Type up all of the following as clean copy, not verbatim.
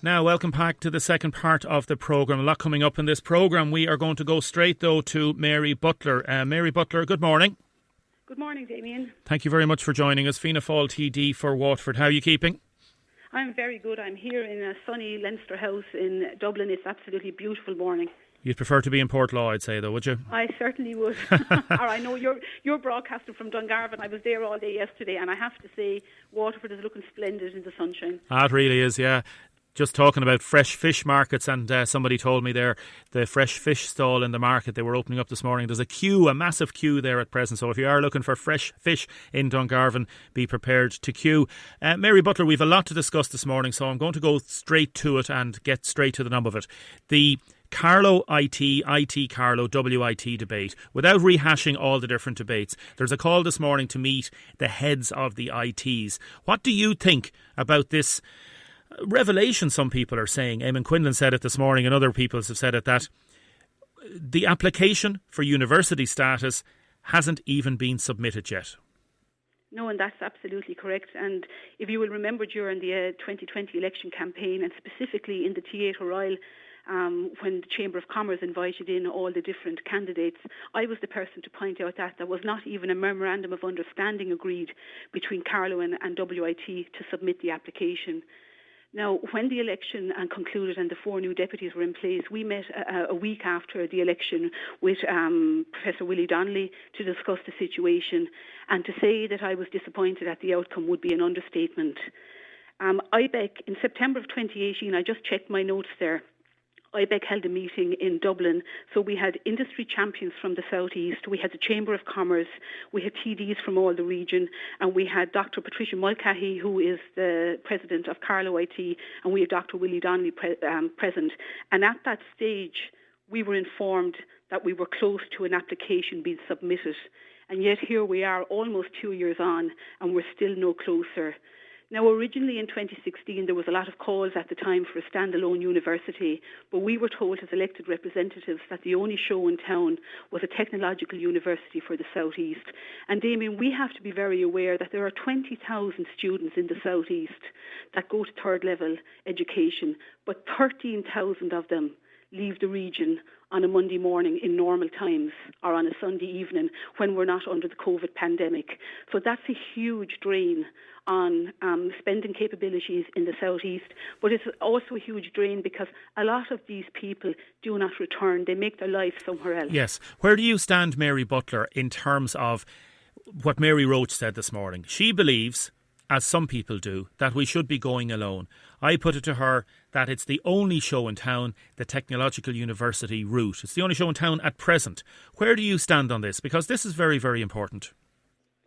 Now, welcome back to the second part of the programme. A lot coming up in this programme. We are going to go straight, though, to Mary Butler. Mary Butler, good morning. Good morning, Damien. Thank you very much for joining us. Fianna Fáil TD for Waterford. How are you keeping? I'm very good. I'm here in a sunny Leinster house in Dublin. It's absolutely beautiful morning. You'd prefer to be in Portlaw, I'd say, though, would you? I certainly would. Or I know you're broadcasting from Dungarvan. I was there all day yesterday, and I have to say, Waterford is looking splendid in the sunshine. It really is, yeah. Just talking about fresh fish markets, and somebody told me there, the fresh fish stall in the market they were opening up this morning, there's a massive queue there at present. So if you are looking for fresh fish in Dungarvan, be prepared to queue. Mary Butler, we've a lot to discuss this morning, so I'm going to go straight to it and get straight to the nub of it. The Carlow IT Carlow WIT debate. Without rehashing all the different debates, there's a call this morning to meet the heads of the ITs. What do you think about this revelation? Some people are saying, Eamon Quinlan said it this morning and other people have said it, that the application for university status hasn't even been submitted yet. No, and that's absolutely correct. And if you will remember during the 2020 election campaign, and specifically in the Theatre Royal, when the Chamber of Commerce invited in all the different candidates, I was the person to point out that there was not even a memorandum of understanding agreed between Carlow and WIT to submit the application. Now, when the election concluded and the 4 new deputies were in place, we met a week after the election with Professor Willie Donnelly to discuss the situation, and to say that I was disappointed at the outcome would be an understatement. IBEC, in September of 2018, I just checked my notes there, IBEC held a meeting in Dublin, so we had industry champions from the South East, we had the Chamber of Commerce, we had TDs from all the region, and we had Dr. Patricia Mulcahy, who is the president of Carlow IT, and we had Dr. Willie Donnelly present. And at that stage, we were informed that we were close to an application being submitted. And yet here we are, almost 2 years on, and we're still no closer. Now, originally in 2016, there was a lot of calls at the time for a standalone university, but we were told as elected representatives that the only show in town was a technological university for the South East. And Damien, we have to be very aware that there are 20,000 students in the South East that go to third level education, but 13,000 of them leave the region on a Monday morning in normal times or on a Sunday evening when we're not under the COVID pandemic. So that's a huge drain on spending capabilities in the South East, but it's also a huge drain because a lot of these people do not return. They make their life somewhere else. Yes. Where do you stand, Mary Butler, in terms of what Mary Roach said this morning? She believes, as some people do, that we should be going alone. I put it to her that it's the only show in town, the technological university route. It's the only show in town at present. Where do you stand on this? Because this is very, very important.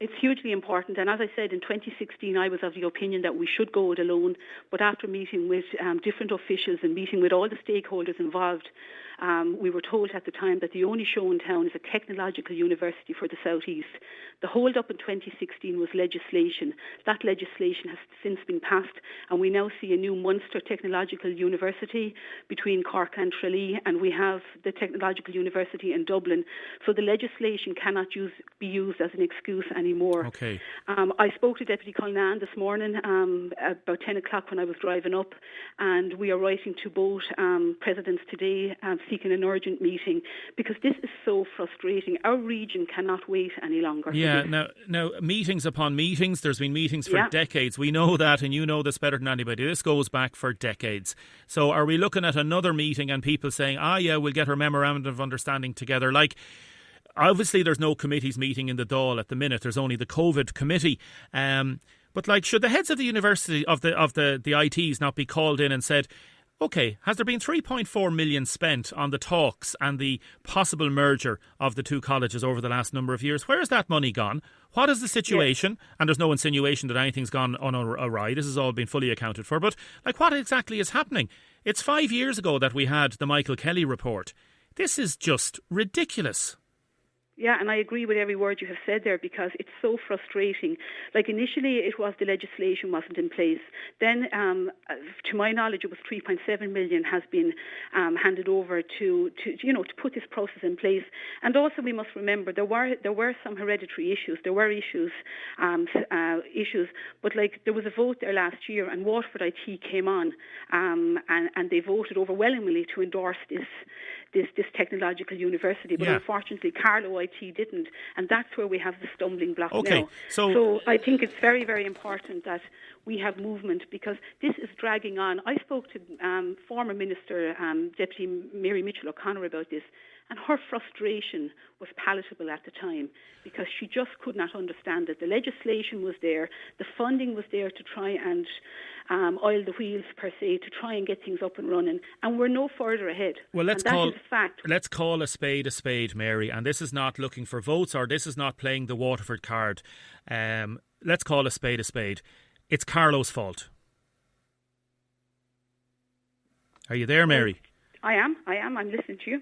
It's hugely important, and as I said, in 2016 I was of the opinion that we should go it alone, but after meeting with different officials and meeting with all the stakeholders involved, we were told at the time that the only show in town is a technological university for the South East. The hold-up in 2016 was legislation. That legislation has since been passed, and we now see a new Munster Technological University between Cork and Tralee, and we have the Technological University in Dublin. So the legislation cannot be used as an excuse anymore. Okay. I spoke to Deputy Cullinan this morning about 10 o'clock when I was driving up, and we are writing to both presidents today seeking an urgent meeting because this is so frustrating. Our region cannot wait any longer. Yeah, now meetings upon meetings. There's been meetings for decades. We know that, and you know this better than anybody. This goes back for decades. So are we looking at another meeting and people saying, we'll get our memorandum of understanding together? Like, obviously there's no committees meeting in the Dáil at the minute. There's only the COVID committee. But like, should the heads of the university, of the ITs not be called in and said, OK, has there been 3.4 million spent on the talks and the possible merger of the two colleges over the last number of years? Where has that money gone? What is the situation? Yeah. And there's no insinuation that anything's gone on awry. This has all been fully accounted for. But like, what exactly is happening? It's 5 years ago that we had the Michael Kelly report. This is just ridiculous. Yeah, and I agree with every word you have said there, because it's so frustrating. Like, initially it was the legislation wasn't in place. Then, to my knowledge, it was 3.7 million has been handed over to put this process in place. And also we must remember there were some hereditary issues. There were issues, but like there was a vote there last year, and Waterford IT came on, and they voted overwhelmingly to endorse this technological university, but unfortunately Carlow IT didn't, and that's where we have the stumbling block now. So I think it's very, very important that we have movement, because this is dragging on. I spoke to former Minister, Deputy Mary O'Connor about this, and her frustration was palatable at the time, because she just could not understand it. The legislation was there, the funding was there to try and oil the wheels, per se, to try and get things up and running, and we're no further ahead. Well, let's call a spade, Mary, and this is not looking for votes, or this is not playing the Waterford card. Let's call a spade a spade. It's Carlow's fault. Are you there, Mary? I am. I'm listening to you.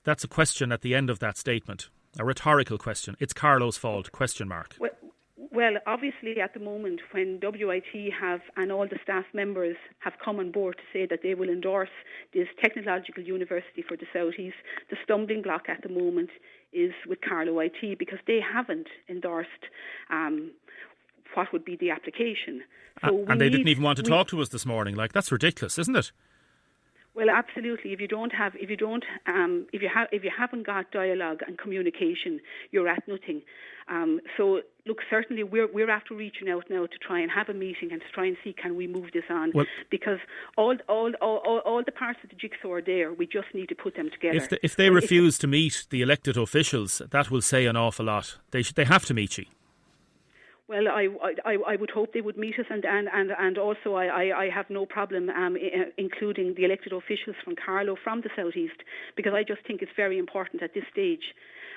That's a question at the end of that statement. A rhetorical question. It's Carlow's fault, question mark. Well, obviously at the moment, when WIT and all the staff members have come on board to say that they will endorse this technological university for the South East, the stumbling block at the moment is with Carlow IT, because they haven't endorsed what would be the application. So and they didn't even want to talk to us this morning. Like, that's ridiculous, isn't it? Well, absolutely. If you haven't got dialogue and communication, you're at nothing. So, look, certainly we're after reaching out now to try and have a meeting and to try and see can we move this on, because all the parts of the jigsaw are there. We just need to put them together. If they refuse to meet the elected officials, that will say an awful lot. They have to meet you. Well, I would hope they would meet us, and also I have no problem including the elected officials from Carlow, from the South East, because I just think it's very important at this stage.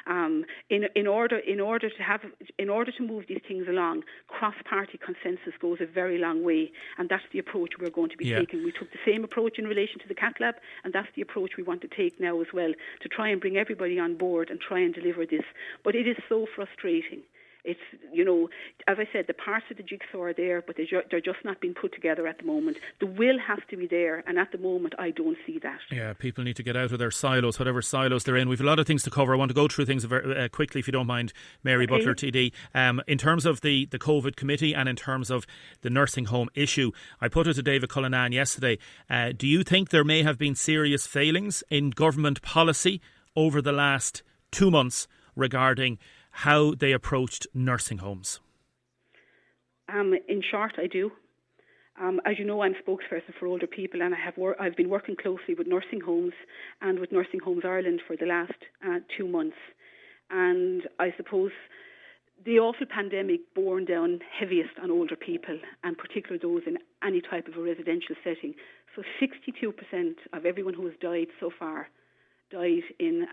In order to move these things along, cross-party consensus goes a very long way, and that's the approach we're going to be taking. We took the same approach in relation to the Cat Lab, and that's the approach we want to take now as well, to try and bring everybody on board and try and deliver this. But it is so frustrating. It's, as I said, the parts of the jigsaw are there, but they're just not being put together at the moment. The will has to be there, and at the moment, I don't see that. Yeah, people need to get out of their silos, whatever silos they're in. We've a lot of things to cover. I want to go through things very quickly, if you don't mind, Mary Butler TD. In terms of the COVID committee and in terms of the nursing home issue, I put it to David Cullinan yesterday. Do you think there may have been serious failings in government policy over the last 2 months regarding how they approached nursing homes? In short, I do. As you know, I'm spokesperson for older people, and I've been working closely with nursing homes and with Nursing Homes Ireland for the last 2 months. And I suppose the awful pandemic borne down heaviest on older people, and particularly those in any type of a residential setting. So 62% of everyone who has died so far died in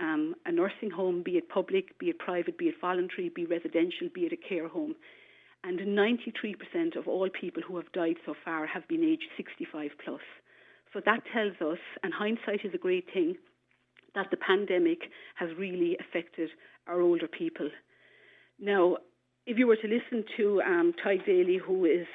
a nursing home, be it public, be it private, be it voluntary, be it residential, be it a care home. And 93% of all people who have died so far have been aged 65 plus. So that tells us, and hindsight is a great thing, that the pandemic has really affected our older people. Now, if you were to listen to Ty Daly, who is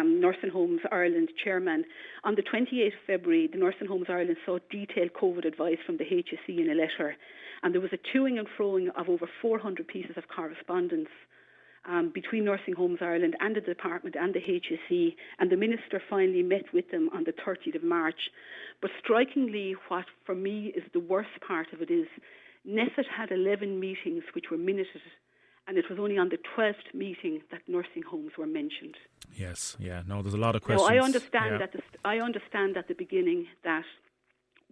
Nursing Homes Ireland chairman, on the 28th of February, the Nursing Homes Ireland sought detailed COVID advice from the HSE in a letter. And there was a toing and froing of over 400 pieces of correspondence between Nursing Homes Ireland and the department and the HSE, and the minister finally met with them on the 30th of March. But strikingly, what for me is the worst part of it is, NESET had 11 meetings which were minuted, and it was only on the 12th meeting that nursing homes were mentioned. Yes, there's a lot of questions. Now, I understand at the beginning that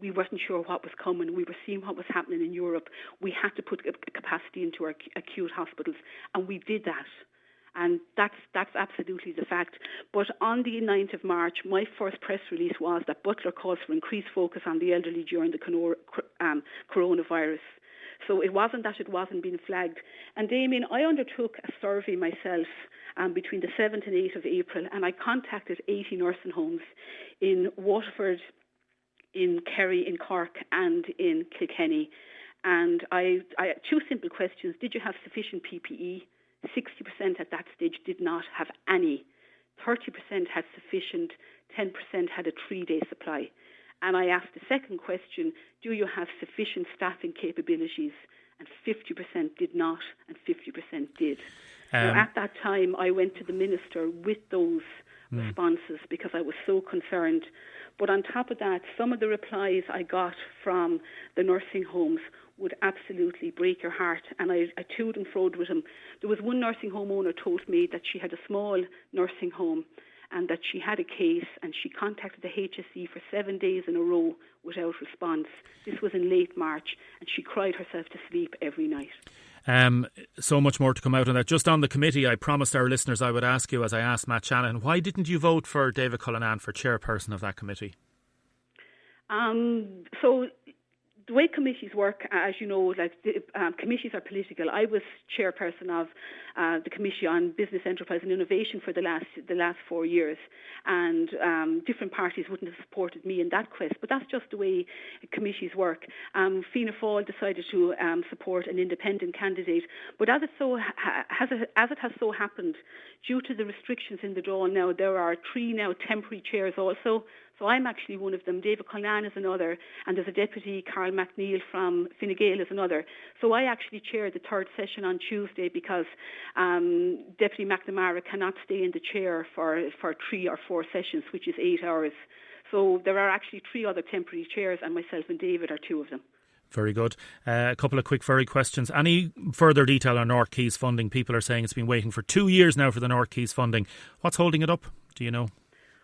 we wasn't sure what was coming. We were seeing what was happening in Europe. We had to put capacity into our acute hospitals, and we did that. And that's absolutely the fact. But on the 9th of March, my first press release was that Butler calls for increased focus on the elderly during the coronavirus. So it wasn't that it wasn't being flagged. And Damien, I undertook a survey myself between the 7th and 8th of April, and I contacted 80 nursing homes in Waterford, in Kerry, in Cork and in Kilkenny. And I had two simple questions. Did you have sufficient PPE? 60% at that stage did not have any. 30% had sufficient, 10% had a 3-day supply. And I asked the second question, do you have sufficient staffing capabilities? And 50% did not, and 50% did. Now, at that time, I went to the Minister with those responses because I was so concerned. But on top of that, some of the replies I got from the nursing homes would absolutely break your heart. And I toed and froed with them. There was one nursing home owner told me that she had a small nursing home and that she had a case and she contacted the HSE for 7 days in a row without response. This was in late March and she cried herself to sleep every night. So much more to come out on that. Just on the committee, I promised our listeners I would ask you, as I asked Matt Shannon, why didn't you vote for David Cullinane for chairperson of that committee? So the way committees work, as you know, committees are political. I was chairperson of the Committee on Business, Enterprise and Innovation for the last 4 years, and different parties wouldn't have supported me in that quest, but that's just the way committees work. Fianna Fáil decided to support an independent candidate, but as it has so happened, due to the restrictions in the Dáil now, there are 3 now temporary chairs also. So I'm actually one of them. David Cullinane is another, and there's a deputy, Carl McNeil from Fine Gael is another. So I actually chaired the third session on Tuesday because Deputy McNamara cannot stay in the chair for 3 or 4 sessions, which is 8 hours. So there are actually 3 other temporary chairs, and myself and David are 2 of them. Very good. A couple of quick furry questions. Any further detail on North Quays funding? People are saying it's been waiting for 2 years now for the North Quays funding. What's holding it up? Do you know?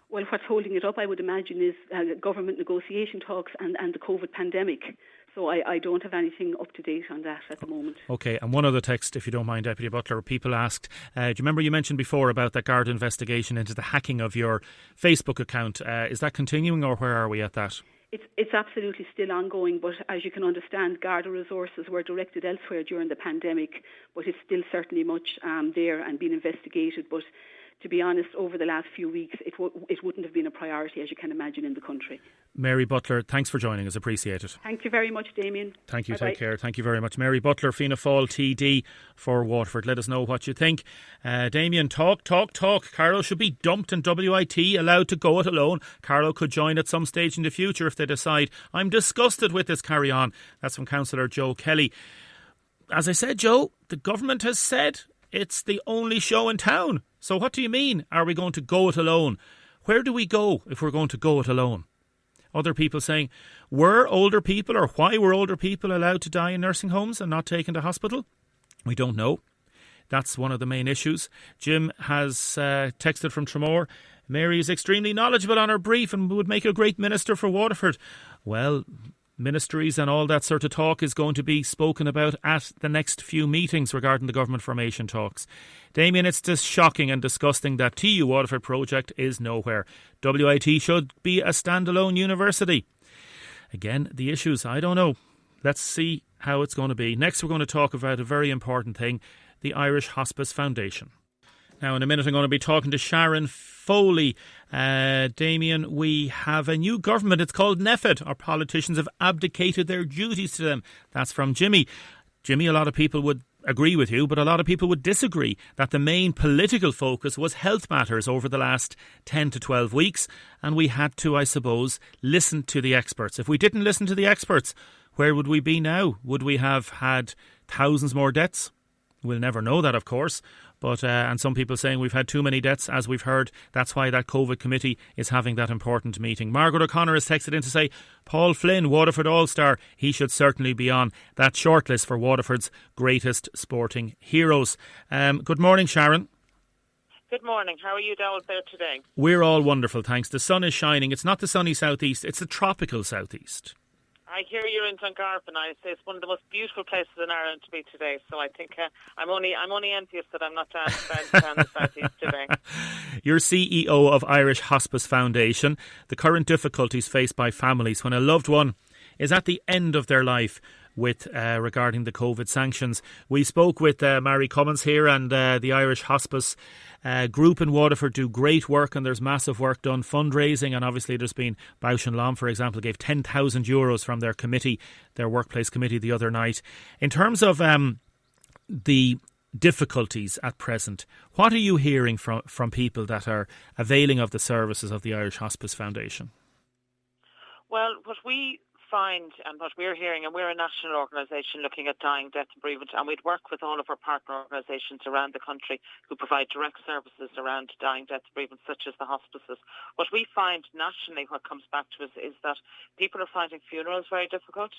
Well, what's holding it up, I would imagine, is government negotiation talks and the COVID pandemic. So I don't have anything up to date on that at the moment. OK, and one other text, if you don't mind, Deputy Butler. People asked, do you remember you mentioned before about that Garda investigation into the hacking of your Facebook account? Is that continuing, or where are we at that? It's absolutely still ongoing, but as you can understand, Garda resources were directed elsewhere during the pandemic, but it's still certainly much there and being investigated. But to be honest, over the last few weeks, it wouldn't have been a priority, as you can imagine, in the country. Mary Butler, thanks for joining us. Appreciate it. Thank you very much, Damien. Thank you. Bye-bye. Take care. Thank you very much. Mary Butler, Fianna Fáil TD for Waterford. Let us know what you think. Damien, talk. Carlow should be dumped and WIT allowed to go it alone. Carlow could join at some stage in the future if they decide. I'm disgusted with this carry on. That's from Councillor Joe Kelly. As I said, Joe, the government has said it's the only show in town. So what do you mean? Are we going to go it alone? Where do we go if we're going to go it alone? Other people saying, were older people, or why were older people allowed to die in nursing homes and not taken to hospital? We don't know. That's one of the main issues. Jim has texted from Tramore. Mary is extremely knowledgeable on her brief and would make a great minister for Waterford. Well, ministries and all that sort of talk is going to be spoken about at the next few meetings regarding the government formation talks. Damien, it's just shocking and disgusting that TU Waterford project is nowhere. WIT should be a standalone university. Again, the issues, I don't know. Let's see how it's going to be. Next, we're going to talk about a very important thing, the Irish Hospice Foundation. Now, in a minute, I'm going to be talking to Sharon Foley. Damien, we have a new government. It's called NEFID. Our politicians have abdicated their duties to them. That's from Jimmy. Jimmy, a lot of people would agree with you, but a lot of people would disagree that the main political focus was health matters over the last 10 to 12 weeks. And we had to, I suppose, listen to the experts. If we didn't listen to the experts, where would we be now? Would we have had thousands more deaths? We'll never know that, of course. But and some people saying we've had too many deaths, as we've heard. That's why that COVID committee is having that important meeting. Margaret O'Connor has texted in to say, Paul Flynn, Waterford All-Star, he should certainly be on that shortlist for Waterford's greatest sporting heroes. Good morning, Sharon. Good morning. How are you down there today? We're all wonderful, thanks. The sun is shining. It's not the sunny southeast, it's the tropical southeast. I hear you're in Dungarvan. I say it's one of the most beautiful places in Ireland to be today. So I think I'm only envious that I'm not down the southeast today. You're CEO of Irish Hospice Foundation. The current difficulties faced by families when a loved one is at the end of their life. with regarding the COVID sanctions. We spoke with Mary Cummins here, and the Irish Hospice group in Waterford do great work, and there's massive work done fundraising, and obviously there's been Bausch and Lomb, for example, gave €10,000 from their committee, their workplace committee, the other night. In terms of the difficulties at present, what are you hearing from people that are availing of the services of the Irish Hospice Foundation? Well, what we find and what we're hearing, and we're a national organisation looking at dying, death and bereavement, and we'd work with all of our partner organisations around the country who provide direct services around dying, death and bereavement, such as the hospices. What we find nationally, what comes back to us, is that people are finding funerals very difficult.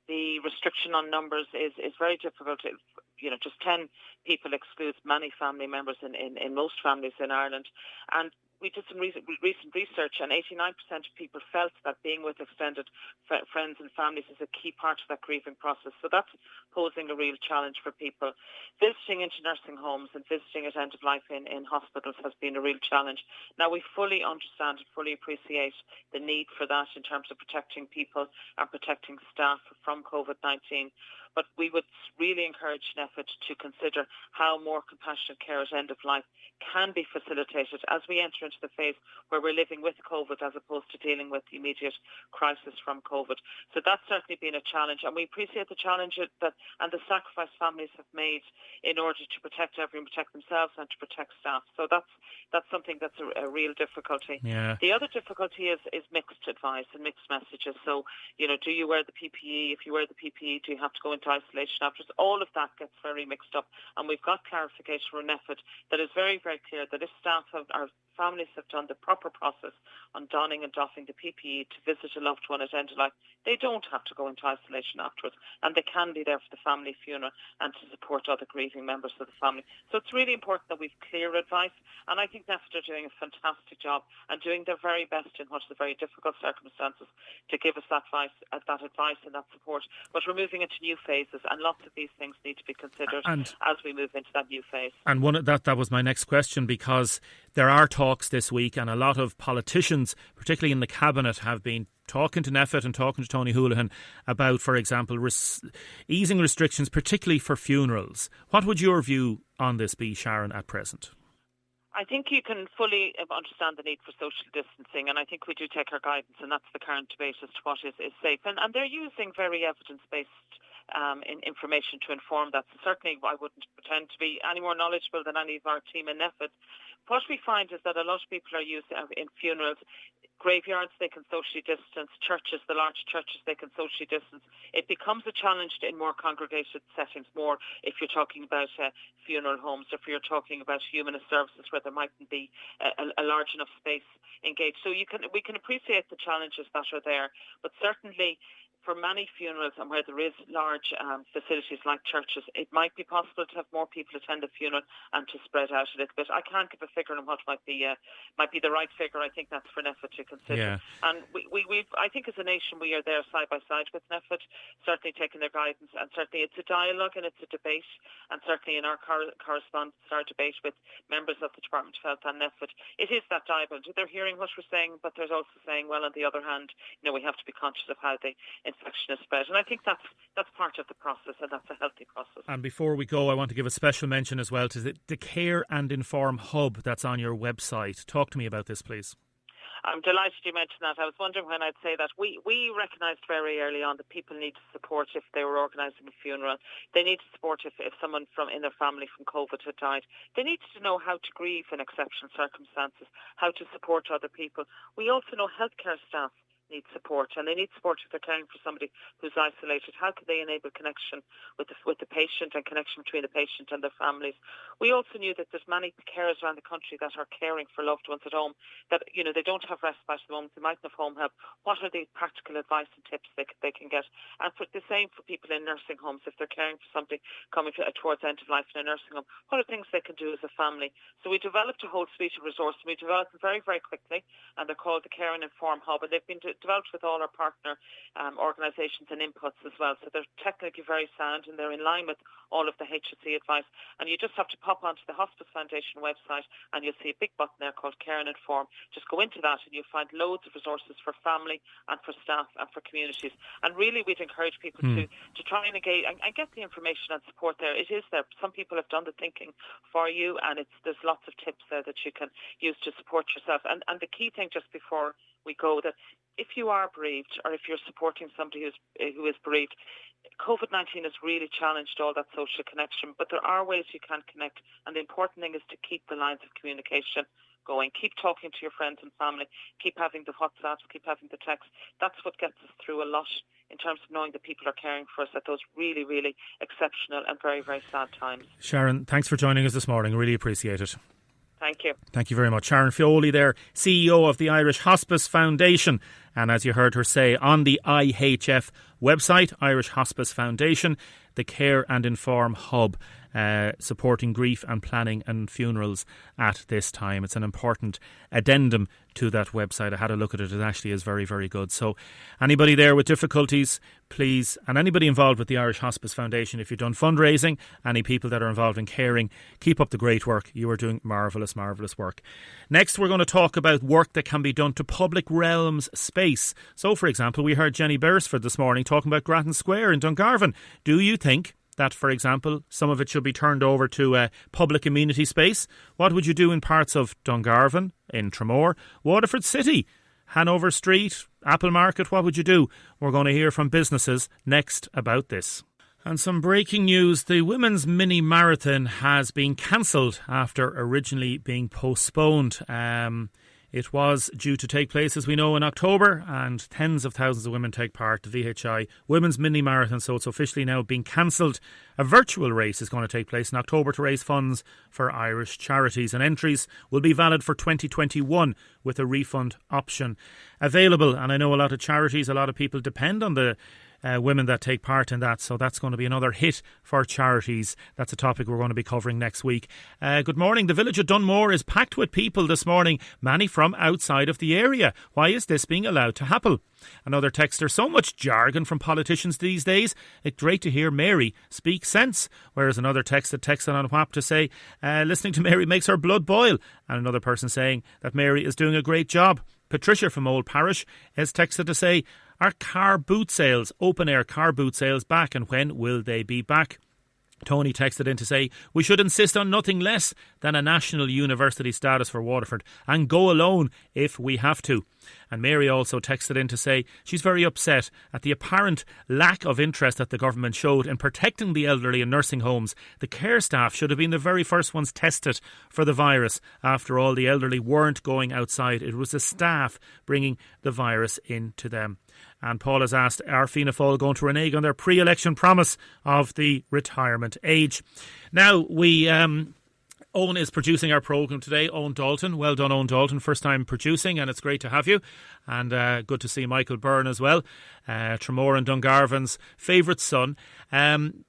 The restriction on numbers is very difficult. Just 10 people excludes many family members in most families in Ireland. And we did some recent research, and 89% of people felt that being with extended friends and families is a key part of that grieving process. So that's posing a real challenge for people. Visiting into nursing homes and visiting at end of life in hospitals has been a real challenge. Now, we fully understand and fully appreciate the need for that in terms of protecting people and protecting staff from COVID-19. But we would really encourage NPHET to consider how more compassionate care at end of life can be facilitated as we enter into the phase where we're living with COVID as opposed to dealing with the immediate crisis from COVID. So that's certainly been a challenge, and we appreciate the challenge and the sacrifice families have made in order to protect everyone, protect themselves and to protect staff. So that's something that's a real difficulty. Yeah. The other difficulty is mixed advice and mixed messages. So, do you wear the PPE? If you wear the PPE, do you have to go into isolation afterwards? All of that gets very mixed up, and we've got clarification from NPHET that is very, very clear that if staff our families have done the proper process on donning and doffing the PPE to visit a loved one at end of life, they don't have to go into isolation afterwards, and they can be there for the family funeral and to support other grieving members of the family. So it's really important that we've clear advice, and I think NPHET are doing a fantastic job and doing their very best in what is a very difficult circumstances to give us that advice and that support. But we're moving into new phases, and lots of these things need to be considered as we move into that new phase. And that was my next question, because there are talks this week, and a lot of politicians, particularly in the cabinet, have been talking to NPHET and talking to Tony Holohan about, for example, easing restrictions, particularly for funerals. What would your view on this be, Sharon, at present? I think you can fully understand the need for social distancing, and I think we do take our guidance, and that's the current debate as to what is safe. And they're using very evidence-based information to inform that. So certainly I wouldn't pretend to be any more knowledgeable than any of our team in NPHET. What we find is that a lot of people are used in funerals. Graveyards, they can socially distance. Churches, the large churches, they can socially distance. It becomes a challenge in more congregated settings, more if you're talking about funeral homes, if you're talking about humanist services where there mightn't be a large enough space engaged. So we can appreciate the challenges that are there, but certainly for many funerals and where there is large facilities like churches, it might be possible to have more people attend the funeral and to spread out a little bit. I can't give a figure on what might be the right figure. I think that's for NPHET to consider. Yeah. And I think as a nation we are there side by side with NPHET, certainly taking their guidance, and certainly it's a dialogue and it's a debate, and certainly in our correspondence, our debate with members of the Department of Health and NPHET, it is that dialogue. They're hearing what we're saying, but they're also saying, well, on the other hand, we have to be conscious of how the infection is spread, and I think that's part of the process, and that's a healthy process. And before we go, I want to give a special mention as well to the Care and Inform Hub that's on your website. Talk to me about this, please. I'm delighted you mentioned that. I was wondering when I'd say that. We recognised very early on that people need support if they were organising a funeral. They need support if someone in their family from COVID had died. They needed to know how to grieve in exceptional circumstances, how to support other people. We also know healthcare staff need support, and they need support if they're caring for somebody who's isolated. How can they enable connection with the patient and connection between the patient and their families? We also knew that there's many carers around the country that are caring for loved ones at home that they don't have respite at the moment. They mightn't have home help. What are the practical advice and tips they can get? And for the same for people in nursing homes, if they're caring for somebody coming towards end of life in a nursing home, what are things they can do as a family? So we developed a whole suite of resources. We developed them very, very quickly, and they're called the Care and Inform Hub, and they've been developed with all our partner organisations and inputs as well. So they're technically very sound and they're in line with all of the HSE advice. And you just have to pop onto the Hospice Foundation website and you'll see a big button there called Care and Inform. Just go into that and you'll find loads of resources for family and for staff and for communities. And really we'd encourage people to try and engage and get the information and support there. It is there. Some people have done the thinking for you, and there's lots of tips there that you can use to support yourself. And the key thing just before we go, that if you are bereaved or if you're supporting somebody who is bereaved, COVID-19 has really challenged all that social connection, but there are ways you can connect, and the important thing is to keep the lines of communication going. Keep talking to your friends and family, keep having the WhatsApps, keep having the texts. That's what gets us through a lot in terms of knowing that people are caring for us at those really, really exceptional and very, very sad times. Sharon, thanks for joining us this morning. Really appreciate it. Thank you. Thank you very much. Sharon Fioli there, CEO of the Irish Hospice Foundation. And as you heard her say, on the IHF website, Irish Hospice Foundation, the Care and Inform Hub, supporting grief and planning and funerals at this time. It's an important addendum to that website. I had a look at it. It actually is very, very good. So anybody there with difficulties, please, and anybody involved with the Irish Hospice Foundation, if you've done fundraising, any people that are involved in caring, keep up the great work. You are doing marvellous, marvellous work. Next, we're going to talk about work that can be done to public realms space. So, for example, we heard Jenny Beresford this morning talking about Grattan Square in Dungarvan. Do you think that, for example, some of it should be turned over to a public amenity space? What would you do in parts of Dungarvan, in Tramore, Waterford City, Hanover Street, Apple Market? What would you do? We're going to hear from businesses next about this. And some breaking news. The women's mini marathon has been cancelled after originally being postponed. It was due to take place, as we know, in October, and tens of thousands of women take part. The VHI Women's Mini Marathon, so it's officially now being cancelled. A virtual race is going to take place in October to raise funds for Irish charities, and entries will be valid for 2021 with a refund option available. And I know a lot of charities, a lot of people depend on the women that take part in that, so that's going to be another hit for charities. That's a topic we're going to be covering next week. Good morning. The village of Dunmore is packed with people this morning, many from outside of the area. Why is this being allowed to happen? Another texter: so much jargon from politicians these days. It's great to hear Mary speak sense. Whereas another texted on WhatsApp to say listening to Mary makes her blood boil. And another person saying that Mary is doing a great job. Patricia from Old Parish has texted to say, are car boot sales, open air car boot sales, back, and when will they be back? Tony texted in to say, we should insist on nothing less than a national university status for Waterford and go alone if we have to. And Mary also texted in to say she's very upset at the apparent lack of interest that the government showed in protecting the elderly in nursing homes. The care staff should have been the very first ones tested for the virus. After all, the elderly weren't going outside. It was the staff bringing the virus into them. And Paul has asked, are Fianna Fáil going to renege on their pre-election promise of the retirement age? Now, Owen is producing our programme today. Owen Dalton. Well done, Owen Dalton. First time producing, and it's great to have you. And good to see Michael Byrne as well. Tramore and Dungarvan's favourite son. Owen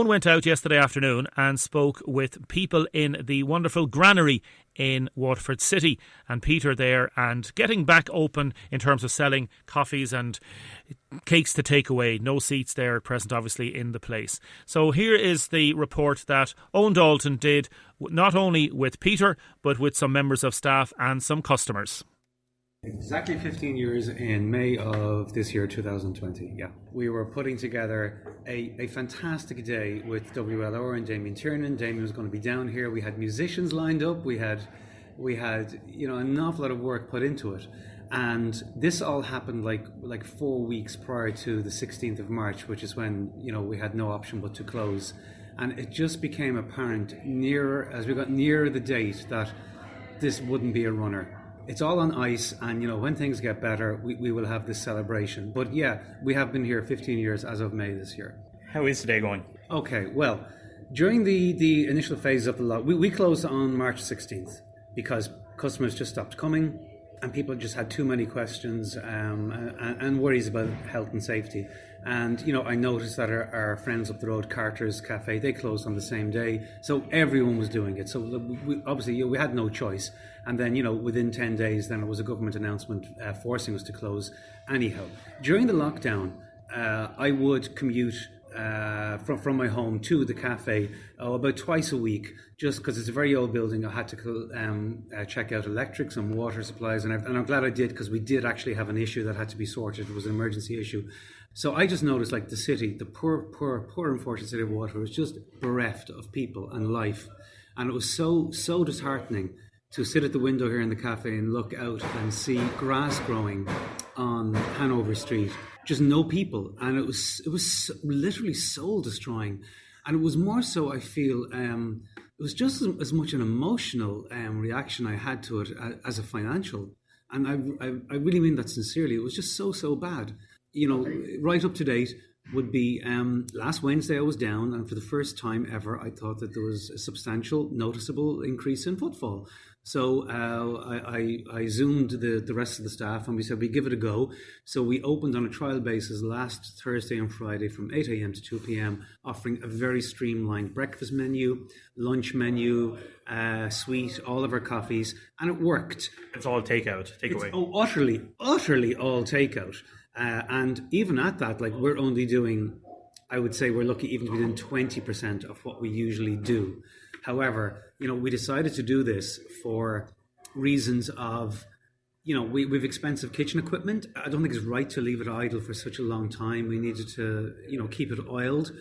went out yesterday afternoon and spoke with people in the wonderful Granary in Waterford City, and Peter there, and getting back open in terms of selling coffees and cakes to take away. No seats there at present, obviously, in the place. So here is the report that Owen Dalton did, not only with Peter, but with some members of staff and some customers. Exactly 15 years in May of this year, 2020, yeah. We were putting together a fantastic day with WLR and Damien Tiernan. Damien was going to be down here. We had musicians lined up. We had an awful lot of work put into it. And this all happened like 4 weeks prior to the 16th of March, which is when, we had no option but to close. And it just became apparent as we got nearer the date that this wouldn't be a runner. It's all on ice, and when things get better, we will have this celebration. But yeah, we have been here 15 years as of May this year. How is today going? Okay, well, during the initial phase of the we closed on March 16th because customers just stopped coming. and people just had too many questions and worries about health and safety. And, I noticed that our friends up the road, Carter's Cafe, they closed on the same day. So everyone was doing it. So obviously we had no choice. And then, within 10 days, then it was a government announcement forcing us to close anyhow. During the lockdown, I would commute from my home to the cafe about twice a week, just because it's a very old building. I had to check out electrics and water supplies, and I'm glad I did, because we did actually have an issue that had to be sorted. It was an emergency issue. So I just noticed, like, the city, the poor unfortunate city of Waterford was just bereft of people and life, and it was so disheartening to sit at the window here in the cafe and look out and see grass growing on Hanover Street. Just no people, and it was literally soul destroying, and it was more so, I feel, it was just as much an emotional reaction I had to it as a financial, and I really mean that sincerely. It was just so bad. Right up to date would be last Wednesday I was down, and for the first time ever I thought that there was a substantial, noticeable increase in footfall. So I Zoomed the rest of the staff, and we said we give it a go. So we opened on a trial basis last Thursday and Friday from 8 a.m. to 2 p.m, offering a very streamlined breakfast menu, lunch menu, sweet, all of our coffees, and it worked. It's all takeaway. Utterly all takeout. And even at that, like, we're only doing, I would say we're lucky even to be doing 20% of what we usually do. However, we decided to do this for reasons of, we've expensive kitchen equipment. I don't think it's right to leave it idle for such a long time. We needed to, keep it oiled,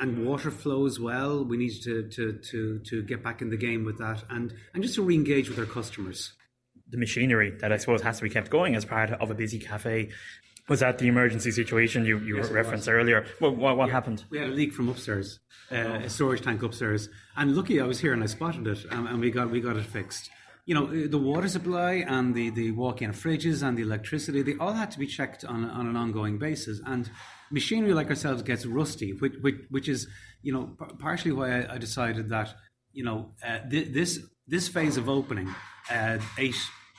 and water flow as well. We needed to get back in the game with that, and just to re-engage with our customers. The machinery that I suppose has to be kept going as part of a busy cafe. Was that the emergency situation you Yes, referenced earlier? What happened? We had a leak from upstairs, a storage tank upstairs, and lucky I was here and I spotted it, and we got it fixed. The water supply and the walk-in fridges and the electricity, they all had to be checked on an ongoing basis. And machinery like ourselves gets rusty, which is, partially why I decided that, this phase of opening, 8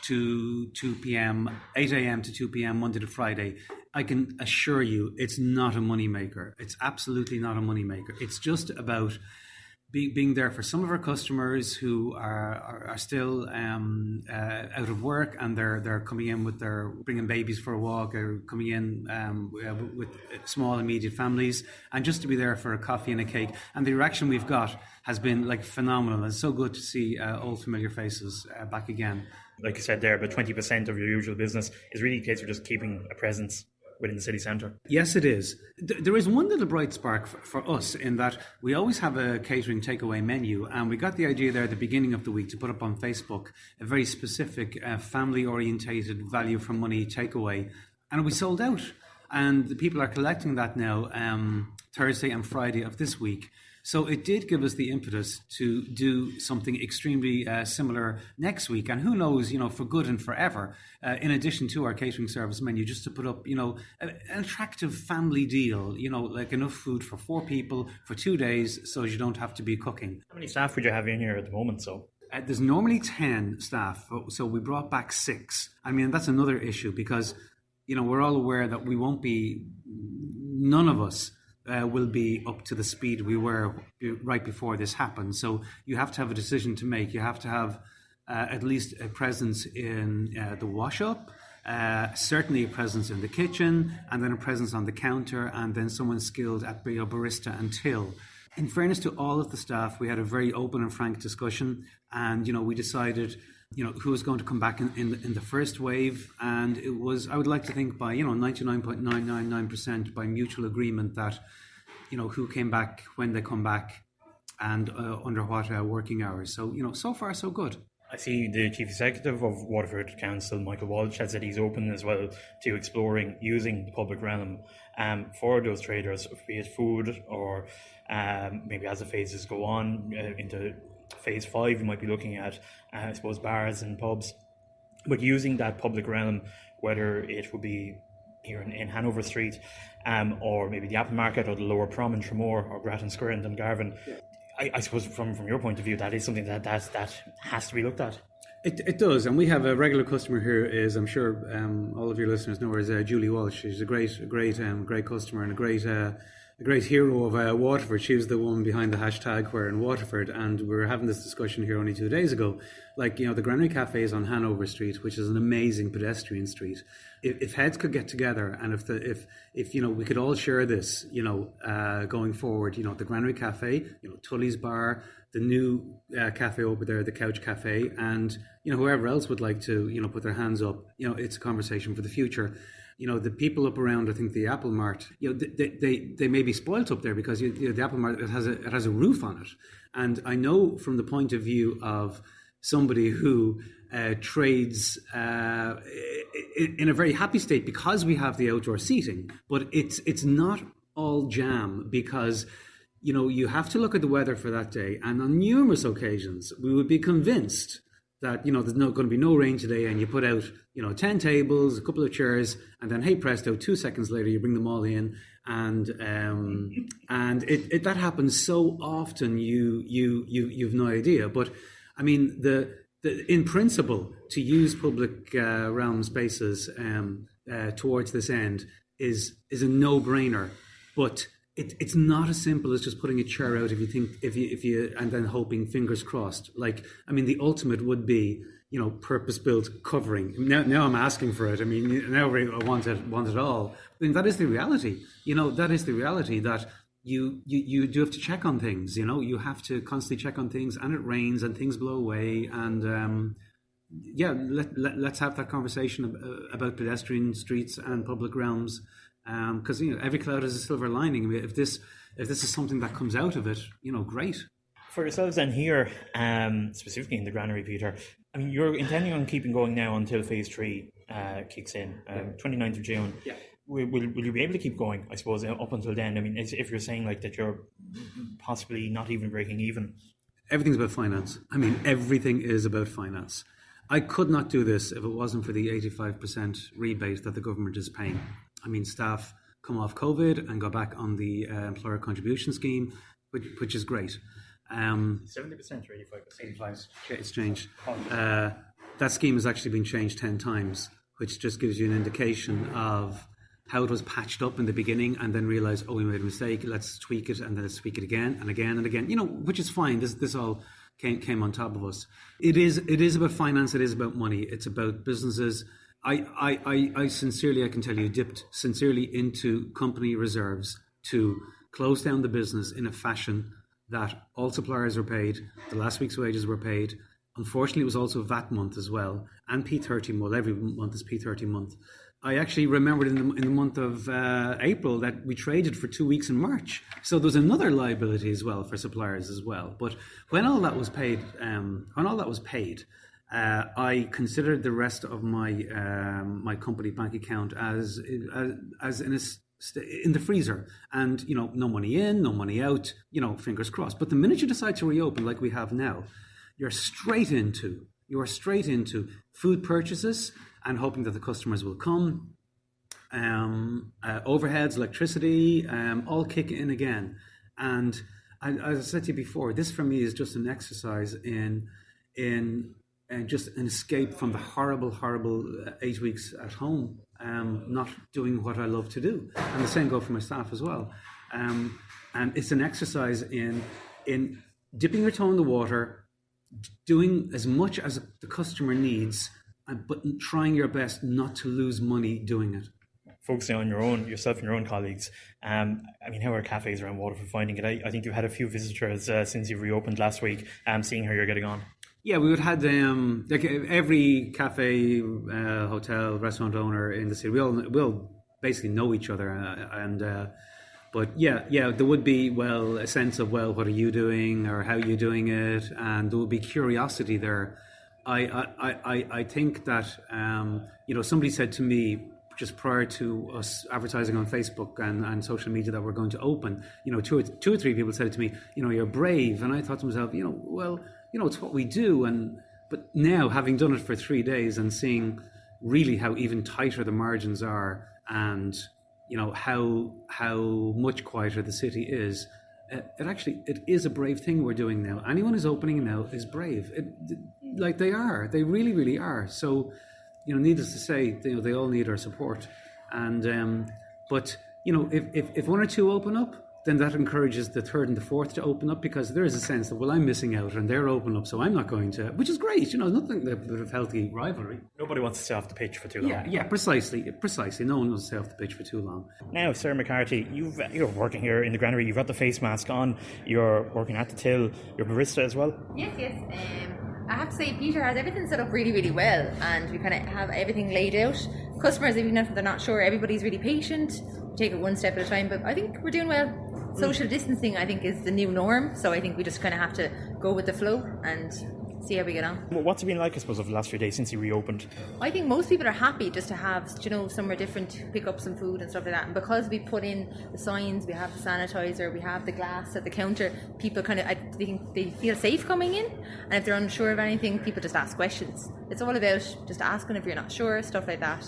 to 2 p.m., 8 a.m. to 2 p.m. Monday to Friday, I can assure you it's not a moneymaker. It's absolutely not a moneymaker. It's just about being there for some of our customers who are still out of work, and they're coming in with bringing babies for a walk, or coming in with small immediate families, and just to be there for a coffee and a cake. And the reaction we've got has been like phenomenal. It's so good to see old familiar faces back again. Like you said there, about 20% of your usual business is really a case of just keeping a presence within the city centre. Yes, it is. There is one little bright spark for us, in that we always have a catering takeaway menu, and we got the idea there at the beginning of the week to put up on Facebook a very specific family-orientated value for money takeaway, and we sold out. And the people are collecting that now Thursday and Friday of this week. So it did give us the impetus to do something extremely similar next week. And who knows, for good and forever, in addition to our catering service menu, just to put up, an attractive family deal, like enough food for 4 people for 2 days, so you don't have to be cooking. How many staff would you have in here at the moment? So there's normally 10 staff, so we brought back 6. I mean, that's another issue, because, we're all aware that none of us will be up to the speed we were right before this happened. So you have to have a decision to make. You have to have at least a presence in the wash-up, certainly a presence in the kitchen, and then a presence on the counter, and then someone skilled at being a barista and till. In fairness to all of the staff, we had a very open and frank discussion, and we decided who was going to come back in the first wave, and it was, I would like to think, by 99.999% by mutual agreement that who came back, when they come back, and under what working hours. So so far so good. I see the Chief Executive of Waterford Council, Michael Walsh, has said he's open as well to exploring using the public realm for those traders, be it food or maybe as the phases go on into phase 5, you might be looking at, I suppose, bars and pubs. But using that public realm, whether it would be here in Hanover Street, or maybe the Apple Market, or the Lower Prom in Tramore, or Grattan Square in Dungarvan, I suppose from your point of view, that is something that has to be looked at. It does, and we have a regular customer here. Is I'm sure all of your listeners know her is Julie Walsh. She's a great customer and a great hero of Waterford. She was the woman behind the hashtag Where in Waterford, and we were having this discussion here only 2 days ago. Like, the Granary Cafe is on Hanover Street, which is an amazing pedestrian street. If heads could get together, and if we could all share this, going forward, the Granary Cafe, Tully's Bar, the new cafe over there, the Couch Cafe, and whoever else would like to put their hands up, it's a conversation for the future. The people up around, I think the Apple Mart, they may be spoilt up there because the Apple Mart, it has a roof on it, and I know from the point of view of somebody who trades in a very happy state because we have the outdoor seating, but it's not all jam because you have to look at the weather for that day, and on numerous occasions we would be convinced that there's going to be no rain today, and you put out 10 tables, a couple of chairs, and then hey presto, 2 seconds later you bring them all in, and that happens so often you've no idea. But I mean the in principle to use public realm spaces towards this end is a no-brainer, but it's not as simple as just putting a chair out if you and then hoping, fingers crossed. Like, I mean, the ultimate would be purpose-built covering. Now I'm asking for it. I mean, now I want it all. I mean, that is the reality. That is the reality that you do have to check on things. You have to constantly check on things, and it rains and things blow away, and let's have that conversation about pedestrian streets and public realms. Because every cloud has a silver lining. I mean, if this is something that comes out of it, great. For yourselves then here, specifically in the Granary, Peter, I mean, you're intending on keeping going now until Phase 3 kicks in, 29th of June. Yeah. Will you be able to keep going, I suppose, up until then? I mean, if you're saying like that you're possibly not even breaking even. Everything's about finance. I mean, everything is about finance. I could not do this if it wasn't for the 85% rebate that the government is paying. I mean, staff come off COVID and go back on the employer contribution scheme, which is great. 70% or 85%? 85%. It's changed. That scheme has actually been changed 10 times, which just gives you an indication of how it was patched up in the beginning and then realised, we made a mistake, let's tweak it, and then let's tweak it again and again and again, which is fine. This all came on top of us. It is about finance, it is about money, it's about businesses. I sincerely, I can tell you, dipped sincerely into company reserves to close down the business in a fashion that all suppliers were paid, the last week's wages were paid. Unfortunately, it was also VAT month as well, and P30 month. Every month is P30 month. I actually remembered in the month of April that we traded for 2 weeks in March. So there's another liability as well for suppliers as well. But when all that was paid, I considered the rest of my company bank account as in the freezer, and no money in, no money out, fingers crossed. But the minute you decide to reopen, like we have now, you are straight into food purchases and hoping that the customers will come. Overheads, electricity, all kick in again. And as I said to you before, this for me is just an exercise in just an escape from the horrible 8 weeks at home, not doing what I love to do. And the same go for my staff as well. And it's an exercise in dipping your toe in the water, doing as much as the customer needs, but trying your best not to lose money doing it. Focusing on yourself and your own colleagues. I mean, how are cafes around Waterford finding it? I think you've had a few visitors since you've reopened last week, seeing how you're getting on. Yeah, we would have had like every cafe, hotel, restaurant owner in the city. We all basically know each other, but there would be a sense of what are you doing or how are you doing it, and there would be curiosity there. I think that somebody said to me just prior to us advertising on Facebook and social media that we're going to open, two or three people said it to me, you're brave, and I thought to myself, it's what we do, but now having done it for 3 days and seeing really how even tighter the margins are, and how much quieter the city is, it is a brave thing we're doing now. Anyone who's opening now is brave. like they are. They really, really are. So, needless to say, they all need our support. And but if one or two open up, then that encourages the third and the fourth to open up, because there is a sense that, well, I'm missing out and they're open up, so I'm not going to, which is great. Nothing of healthy rivalry. Nobody wants to stay off the pitch for too long. Yeah, precisely. No one wants to stay off the pitch for too long. Now, Sarah McCarthy, you're working here in the Granary. You've got the face mask on. You're working at the till. You're barista as well. Yes. I have to say, Peter has everything set up really, really well, and we kind of have everything laid out. Customers, even if they're not sure, everybody's really patient. We take it one step at a time, but I think we're doing well. Social distancing, I think, is the new norm, so I think we just kind of have to go with the flow and see how we get on. What's it been like, I suppose, over the last few days since you reopened? I think most people are happy just to have, somewhere different to pick up some food and stuff like that. And because we put in the signs, we have the sanitizer, we have the glass at the counter, people I think they feel safe coming in. And if they're unsure of anything, people just ask questions. It's all about just asking if you're not sure, stuff like that.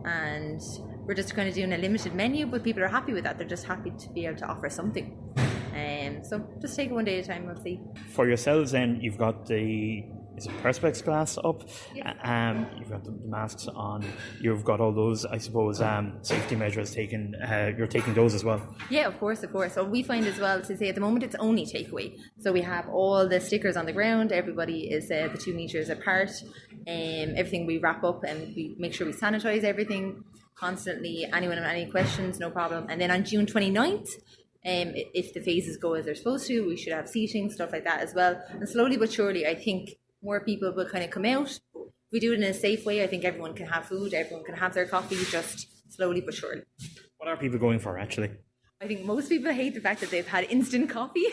And we're just kind of doing a limited menu, but people are happy with that. They're just happy to be able to offer something. So just take it one day at a time, we'll see. For yourselves then, you've got the Perspex glass up, you've got the masks on, you've got all those, I suppose, safety measures taken, you're taking those as well? Yeah, of course. So we find as well, to say at the moment it's only takeaway. So we have all the stickers on the ground, everybody is the 2 metres apart, everything we wrap up and we make sure we sanitise everything constantly. Anyone have any questions, no problem. And then on June 29th, if the phases go as they're supposed to, we should have seating, stuff like that as well. And slowly but surely, I think more people will kind of come out. If we do it in a safe way, I think everyone can have food, everyone can have their coffee, just slowly but surely. What are people going for, actually? I think most people hate the fact that they've had instant coffee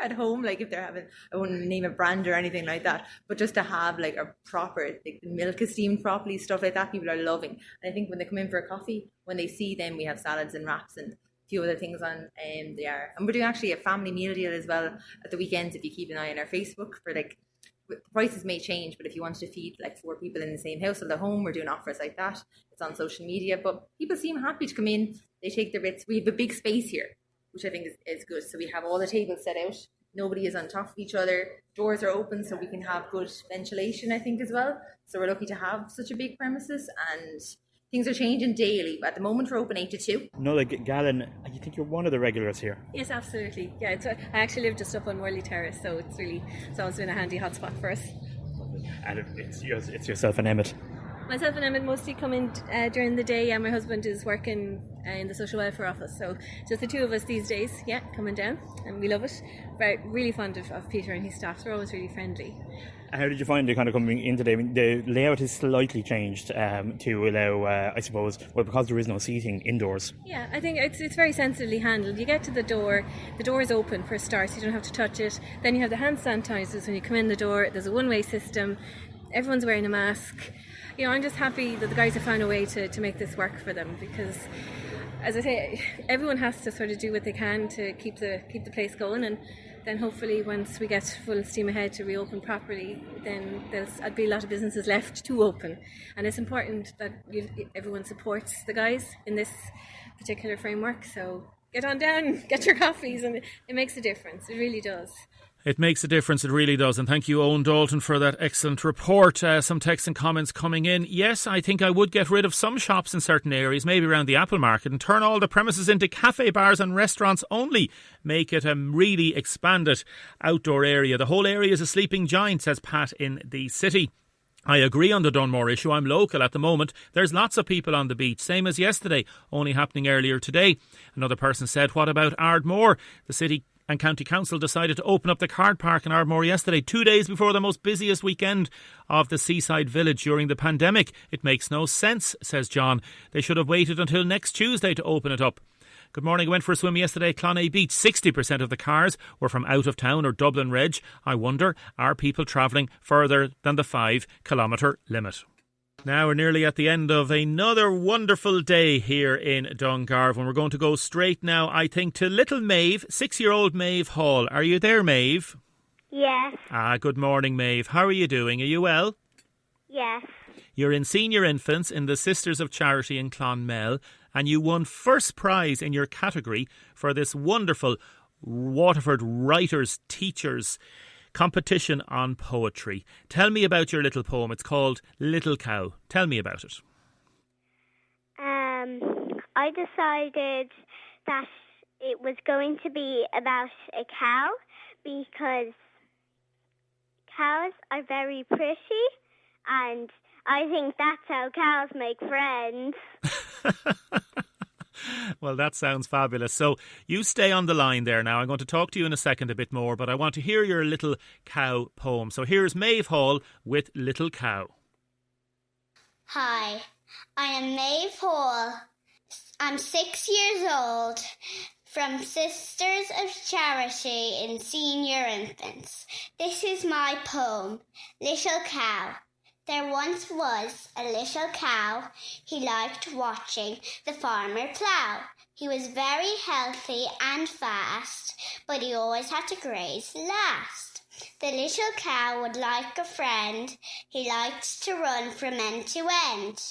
at home, like if they're having, I wouldn't name a brand or anything like that, but just to have like a proper, like the milk is steamed properly, stuff like that, people are loving. And I think when they come in for a coffee, when they see them, we have salads and wraps and few other things on, they are. And we're doing actually a family meal deal as well at the weekends, if you keep an eye on our Facebook, for like, the prices may change, but if you wanted to feed like 4 people in the same household at home, we're doing offers like that. It's on social media, but people seem happy to come in, they take their bits. We have a big space here, which I think is good. So we have all the tables set out, nobody is on top of each other, doors are open so we can have good ventilation, I think, as well. So we're lucky to have such a big premises, and things are changing daily, but at the moment we're open 8 to 2. No, like Galen, you think you're one of the regulars here? Yes, absolutely. Yeah, I actually live just up on Worley Terrace, so it's always been a handy hotspot for us. And it's yourself and Emmett? Myself and Emmett mostly come in during the day, and my husband is working in the social welfare office, so just the two of us these days, coming down, and we love it. We're really fond of Peter and his staff. They're always really friendly. How did you find it kind of coming in today? I mean, the layout is slightly changed to allow, I suppose, because there is no seating indoors. Yeah, I think it's very sensibly handled. You get to the door is open for a start, so you don't have to touch it. Then you have the hand sanitizers when you come in the door. There's a one-way system. Everyone's wearing a mask. I'm just happy that the guys have found a way to make this work for them, because, as I say, everyone has to sort of do what they can to keep the place going, and then hopefully once we get full steam ahead to reopen properly, then there'll be a lot of businesses left to open. And it's important that everyone supports the guys in this particular framework. So get on down, get your coffees, and it makes a difference. It really does. It makes a difference, it really does. And thank you, Owen Dalton, for that excellent report. Some texts and comments coming in. Yes, I think I would get rid of some shops in certain areas, maybe around the Apple Market, and turn all the premises into cafe, bars and restaurants only. Make it a really expanded outdoor area. The whole area is a sleeping giant, says Pat in the city. I agree on the Dunmore issue. I'm local at the moment. There's lots of people on the beach, same as yesterday, only happening earlier today. Another person said, what about Ardmore? The city and County Council decided to open up the car park in Ardmore yesterday, 2 days before the most busiest weekend of the seaside village during the pandemic. It makes no sense, says John. They should have waited until next Tuesday to open it up. Good morning. I went for a swim yesterday at Clonay Beach. 60% of the cars were from out of town or Dublin Reg. I wonder, are people travelling further than the 5-kilometre limit? Now we're nearly at the end of another wonderful day here in Dungarvan. We're going to go straight now, I think, to little Maeve, 6-year-old Maeve Hall. Are you there, Maeve? Yes. Good morning, Maeve. How are you doing? Are you well? Yes. You're in senior infants in the Sisters of Charity in Clonmel, and you won first prize in your category for this wonderful Waterford Writers Teachers competition on poetry. Tell me about your little poem. It's called Little Cow. Tell me about it. I decided that it was going to be about a cow because cows are very pretty, and I think that's how cows make friends. Well, that sounds fabulous. So you stay on the line there now. I'm going to talk to you in a second a bit more, but I want to hear your Little Cow poem. So here's Maeve Hall with Little Cow. Hi, I am Maeve Hall. I'm 6 years old, from Sisters of Charity in Senior Infants. This is my poem, Little Cow. There once was a little cow. He liked watching the farmer plough. He was very healthy and fast, but he always had to graze last. The little cow would like a friend. He liked to run from end to end.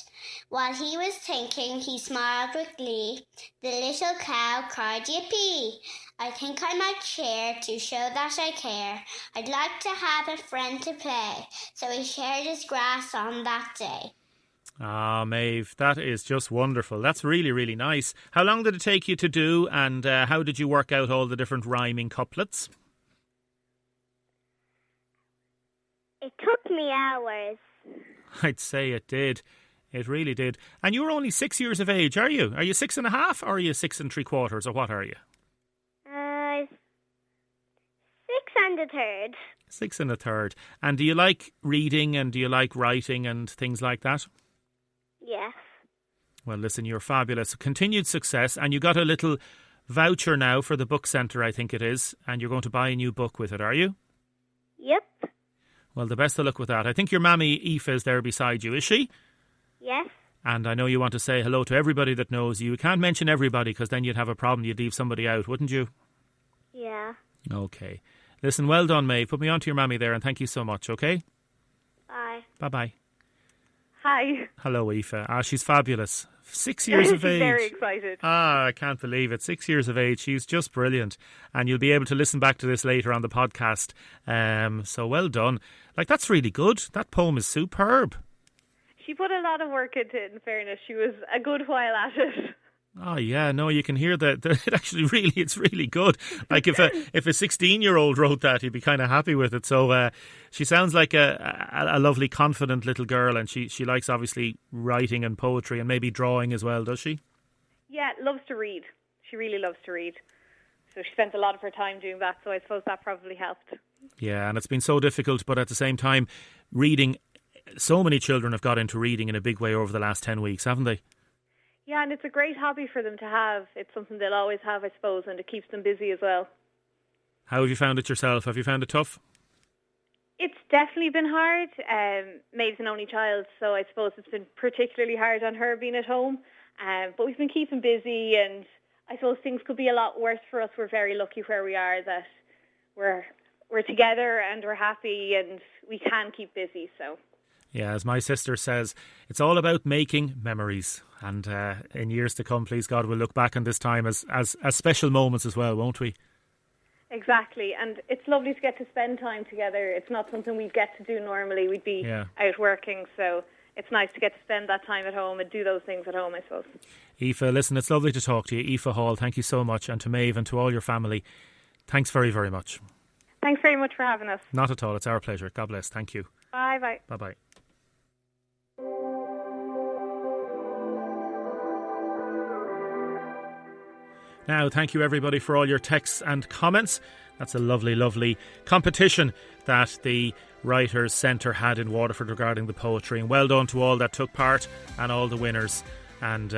While he was thinking, he smiled with glee. The little cow cried, yippee! I think I might share to show that I care. I'd like to have a friend to play. So he shared his grass on that day. Ah, Maeve, that is just wonderful. That's really, really nice. How long did it take you to do, and how did you work out all the different rhyming couplets? It took me hours. I'd say it did. It really did. And you're only 6 years of age, are you? Are you 6.5 or are you 6 3/4 or what are you? 6 1/3. 6 1/3. And do you like reading and do you like writing and things like that? Yes. Well, listen, you're fabulous. Continued success. And you got a little voucher now for the book centre, I think it is. And you're going to buy a new book with it, are you? Yep. Well, the best of luck with that. I think your mammy, Aoife, is there beside you, is she? Yes. And I know you want to say hello to everybody that knows you. You can't mention everybody because then you'd have a problem. You'd leave somebody out, wouldn't you? Yeah. Okay. Listen, well done, Maeve. Put me on to your mammy there and thank you so much, okay? Bye. Bye-bye. Hi. Hello, Aoife. She's fabulous. 6 years of age. She's very excited. I can't believe it. 6 years of age. She's just brilliant. And you'll be able to listen back to this later on the podcast. So well done. Like, that's really good. That poem is superb. She put a lot of work into it, in fairness. She was a good while at it. Oh yeah, no, you can hear that. It actually it's really good. Like if a 16-year-old wrote that, he'd be kind of happy with it. So she sounds like a lovely, confident little girl, and she likes obviously writing and poetry and maybe drawing as well, does she? Yeah, loves to read. She really loves to read. So she spent a lot of her time doing that. So I suppose that probably helped. Yeah, and it's been so difficult, but at the same time, reading. So many children have got into reading in a big way over the last 10 weeks, haven't they? Yeah, and it's a great hobby for them to have. It's something they'll always have, I suppose, and it keeps them busy as well. How have you found it yourself? Have you found it tough? It's definitely been hard. Maeve's an only child, so I suppose it's been particularly hard on her being at home. But we've been keeping busy, and I suppose things could be a lot worse for us. We're very lucky where we are that we're together and we're happy and we can keep busy, so... Yeah, as my sister says, it's all about making memories. And in years to come, please God, we'll look back on this time as special moments as well, won't we? Exactly. And it's lovely to get to spend time together. It's not something we'd get to do normally. We'd be out working. So it's nice to get to spend that time at home and do those things at home, I suppose. Aoife, listen, it's lovely to talk to you. Aoife Hall, thank you so much. And to Maeve and to all your family, thanks very, very much. Thanks very much for having us. Not at all. It's our pleasure. God bless. Thank you. Bye-bye. Bye-bye. Now, thank you everybody for all your texts and comments. That's a lovely, lovely competition that the Writers' Centre had in Waterford regarding the poetry. And well done to all that took part and all the winners. And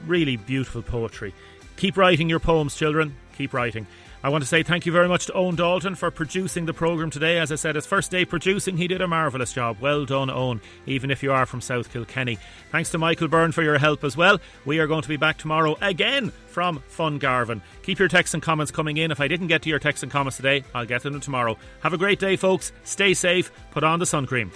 really beautiful poetry. Keep writing your poems, children. Keep writing. I want to say thank you very much to Owen Dalton for producing the programme today. As I said, his first day producing, he did a marvellous job. Well done, Owen, even if you are from South Kilkenny. Thanks to Michael Byrne for your help as well. We are going to be back tomorrow again from Fungarvan. Keep your texts and comments coming in. If I didn't get to your texts and comments today, I'll get to them tomorrow. Have a great day, folks. Stay safe. Put on the sun cream.